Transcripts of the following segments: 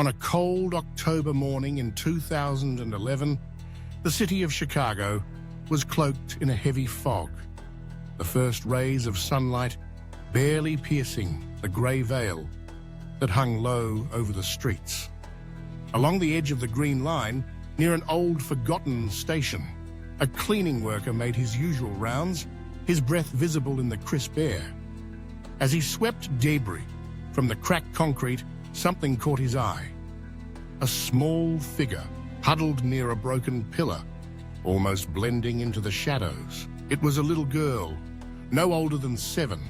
On a cold October morning in 2011, the city of Chicago was cloaked in a heavy fog, the first rays of sunlight barely piercing the grey veil that hung low over the streets. Along the edge of the Green Line, near an old forgotten station, a cleaning worker made his usual rounds, his breath visible in the crisp air. As he swept debris from the cracked concrete, something caught his eye. A small figure huddled near a broken pillar, almost blending into the shadows. It was a little girl, no older than 7,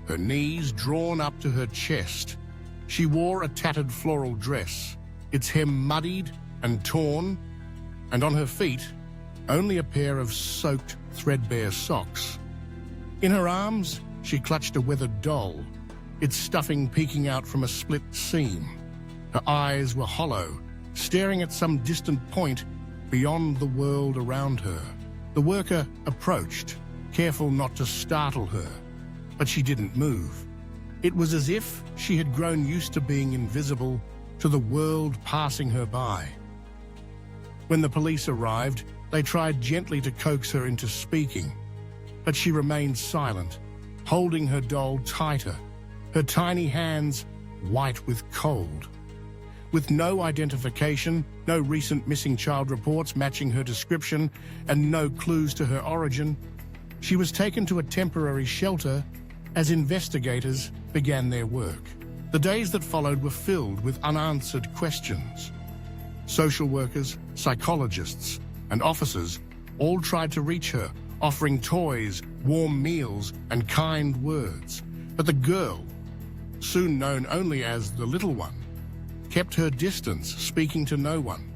her knees drawn up to her chest. She wore a tattered floral dress, its hem muddied and torn, and on her feet, only a pair of soaked, threadbare socks. In her arms, she clutched a weathered doll, its stuffing peeking out from a split seam. Her eyes were hollow, staring at some distant point beyond the world around her. The worker approached, careful not to startle her, but she didn't move. It was as if she had grown used to being invisible to the world passing her by. When the police arrived, they tried gently to coax her into speaking, but she remained silent, holding her doll tighter, her tiny hands white with cold. With no identification, no recent missing child reports matching her description, and no clues to her origin, she was taken to a temporary shelter as investigators began their work. The days that followed were filled with unanswered questions. Social workers, psychologists, and officers all tried to reach her, offering toys, warm meals, and kind words. But the girl, soon known only as the little one, kept her distance, speaking to no one.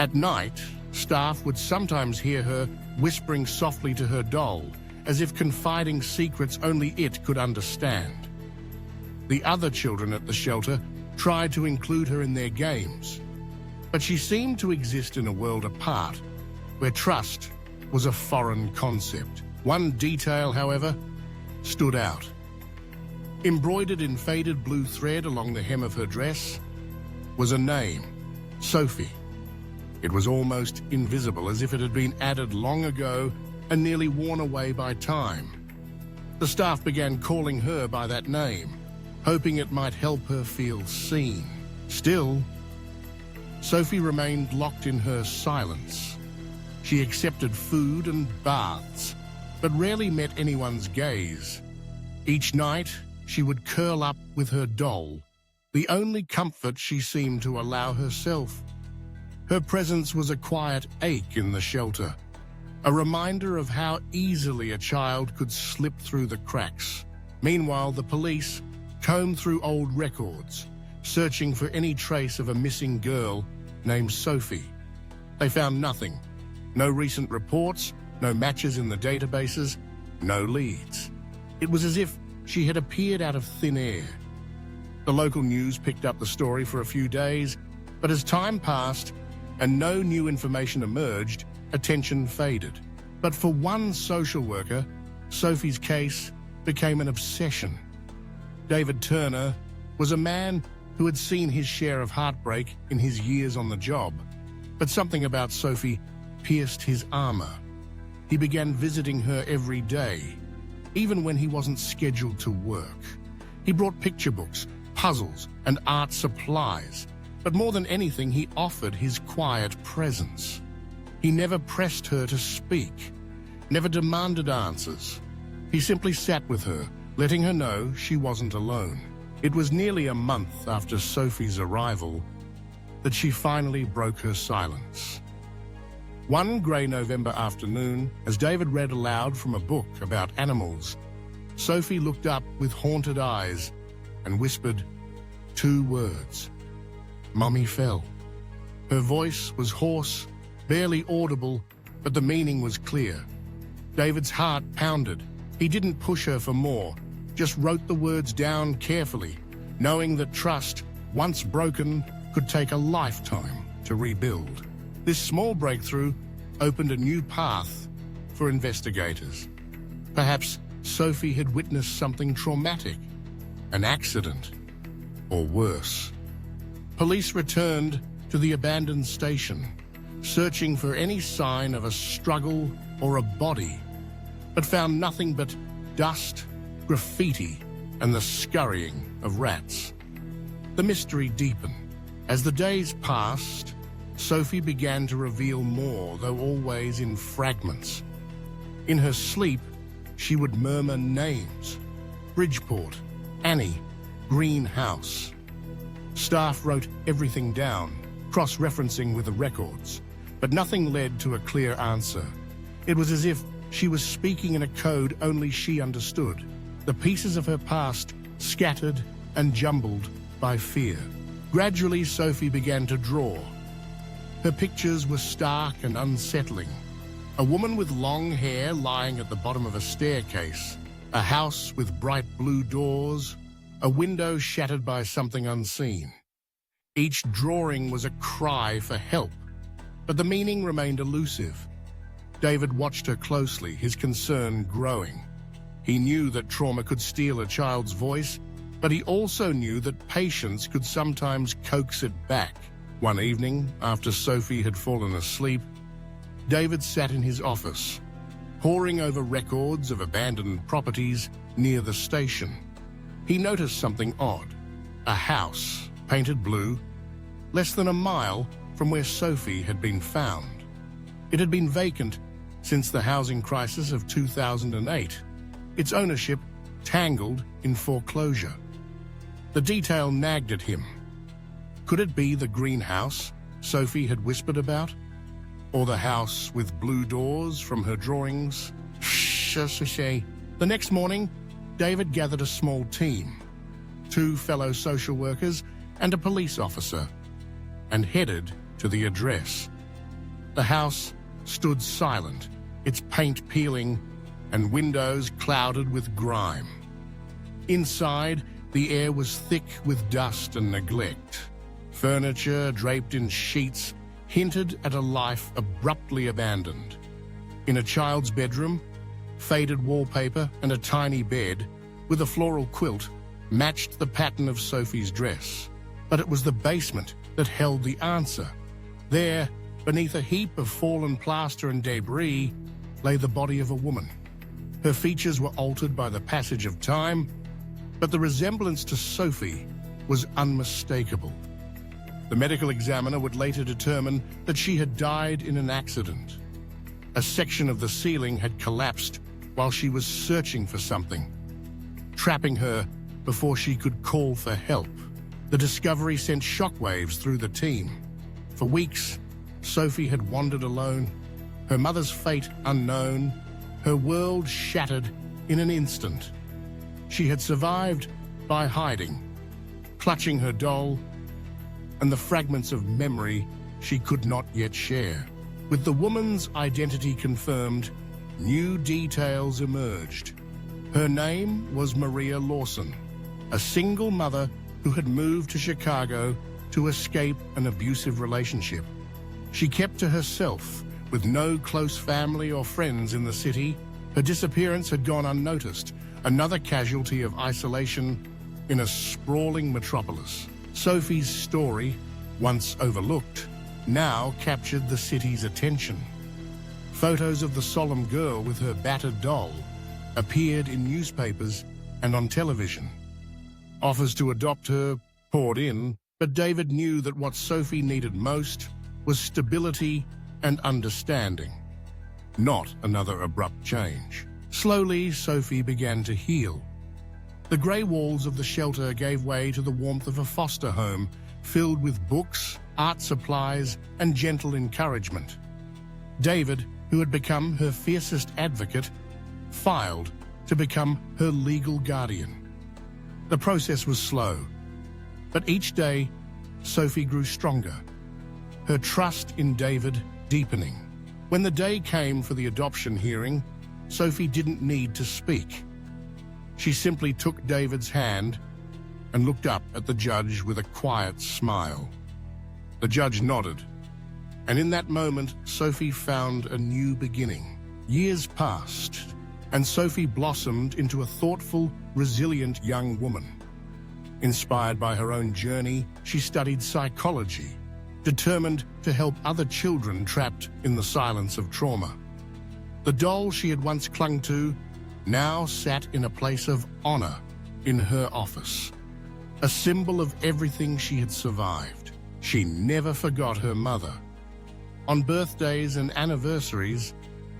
At night, staff would sometimes hear her whispering softly to her doll, as if confiding secrets only it could understand. The other children at the shelter tried to include her in their games, but she seemed to exist in a world apart, where trust was a foreign concept. One detail, however, stood out. Embroidered in faded blue thread along the hem of her dress was a name, Sophie. It was almost invisible, as if it had been added long ago and nearly worn away by time. The staff began calling her by that name, hoping it might help her feel seen. Still, Sophie remained locked in her silence. She accepted food and baths, but rarely met anyone's gaze. Each night, she would curl up with her doll, the only comfort she seemed to allow herself. Her presence was a quiet ache in the shelter, a reminder of how easily a child could slip through the cracks. Meanwhile, the police combed through old records, searching for any trace of a missing girl named Sophie. They found nothing. No recent reports, no matches in the databases, no leads. It was as if she had appeared out of thin air. The local news picked up the story for a few days, but as time passed and no new information emerged, attention faded. But for one social worker, Sophie's case became an obsession. David Turner was a man who had seen his share of heartbreak in his years on the job, but something about Sophie pierced his armor. He began visiting her every day, even when he wasn't scheduled to work. He brought picture books, puzzles, and art supplies, but more than anything, he offered his quiet presence. He never pressed her to speak, never demanded answers. He simply sat with her, letting her know she wasn't alone. It was nearly a month after Sophie's arrival that she finally broke her silence. One grey November afternoon, as David read aloud from a book about animals, Sophie looked up with haunted eyes and whispered 2 words: "Mummy fell." Her voice was hoarse, barely audible, but the meaning was clear. David's heart pounded. He didn't push her for more, just wrote the words down carefully, knowing that trust, once broken, could take a lifetime to rebuild. This small breakthrough opened a new path for investigators. Perhaps Sophie had witnessed something traumatic, an accident, or worse. Police returned to the abandoned station, searching for any sign of a struggle or a body, but found nothing but dust, graffiti, and the scurrying of rats. The mystery deepened. As the days passed, Sophie began to reveal more, though always in fragments. In her sleep, she would murmur names: Bridgeport, Annie, Greenhouse. Staff wrote everything down, cross-referencing with the records, but nothing led to a clear answer. It was as if she was speaking in a code only she understood, the pieces of her past scattered and jumbled by fear. Gradually, Sophie began to draw. Her pictures were stark and unsettling. A woman with long hair lying at the bottom of a staircase, a house with bright blue doors, a window shattered by something unseen. Each drawing was a cry for help, but the meaning remained elusive. David watched her closely, his concern growing. He knew that trauma could steal a child's voice, but he also knew that patience could sometimes coax it back. One evening, after Sophie had fallen asleep, David sat in his office, poring over records of abandoned properties near the station. He noticed something odd: a house, painted blue, less than a mile from where Sophie had been found. It had been vacant since the housing crisis of 2008, its ownership tangled in foreclosure. The detail nagged at him. Could it be the greenhouse Sophie had whispered about? Or the house with blue doors from her drawings? The next morning, David gathered a small team, 2 fellow social workers and a police officer, and headed to the address. The house stood silent, its paint peeling and windows clouded with grime. Inside, the air was thick with dust and neglect. Furniture draped in sheets hinted at a life abruptly abandoned. In a child's bedroom, faded wallpaper and a tiny bed with a floral quilt matched the pattern of Sophie's dress. But it was the basement that held the answer. There, beneath a heap of fallen plaster and debris, lay the body of a woman. Her features were altered by the passage of time, but the resemblance to Sophie was unmistakable. The medical examiner would later determine that she had died in an accident. A section of the ceiling had collapsed while she was searching for something, trapping her before she could call for help. The discovery sent shockwaves through the team. For weeks, Sophie had wandered alone, her mother's fate unknown, her world shattered in an instant. She had survived by hiding, clutching her doll and the fragments of memory she could not yet share. With the woman's identity confirmed, new details emerged. Her name was Maria Lawson, a single mother who had moved to Chicago to escape an abusive relationship. She kept to herself, with no close family or friends in the city. Her disappearance had gone unnoticed, another casualty of isolation in a sprawling metropolis. Sophie's story, once overlooked, now captured the city's attention. Photos of the solemn girl with her battered doll appeared in newspapers and on television. Offers to adopt her poured in, but David knew that what Sophie needed most was stability and understanding, not another abrupt change. Slowly, Sophie began to heal. The grey walls of the shelter gave way to the warmth of a foster home filled with books, art supplies, and gentle encouragement. David, who had become her fiercest advocate, filed to become her legal guardian. The process was slow, but each day, Sophie grew stronger, her trust in David deepening. When the day came for the adoption hearing, Sophie didn't need to speak. She simply took David's hand and looked up at the judge with a quiet smile. The judge nodded, and in that moment, Sophie found a new beginning. Years passed, and Sophie blossomed into a thoughtful, resilient young woman. Inspired by her own journey, she studied psychology, determined to help other children trapped in the silence of trauma. The doll she had once clung to now sat in a place of honor in her office, a symbol of everything she had survived. She never forgot her mother. On birthdays and anniversaries,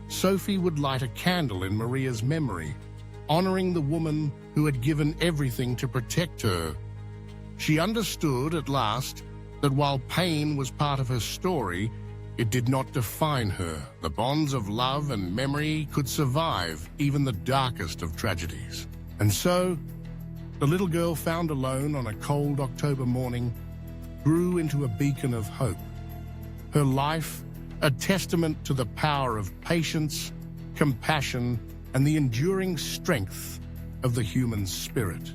Sophie would light a candle in Maria's memory, honoring the woman who had given everything to protect her. She understood at last that while pain was part of her story, it did not define her. The bonds of love and memory could survive even the darkest of tragedies. And so, the little girl found alone on a cold October morning grew into a beacon of hope. Her life, a testament to the power of patience, compassion, and the enduring strength of the human spirit.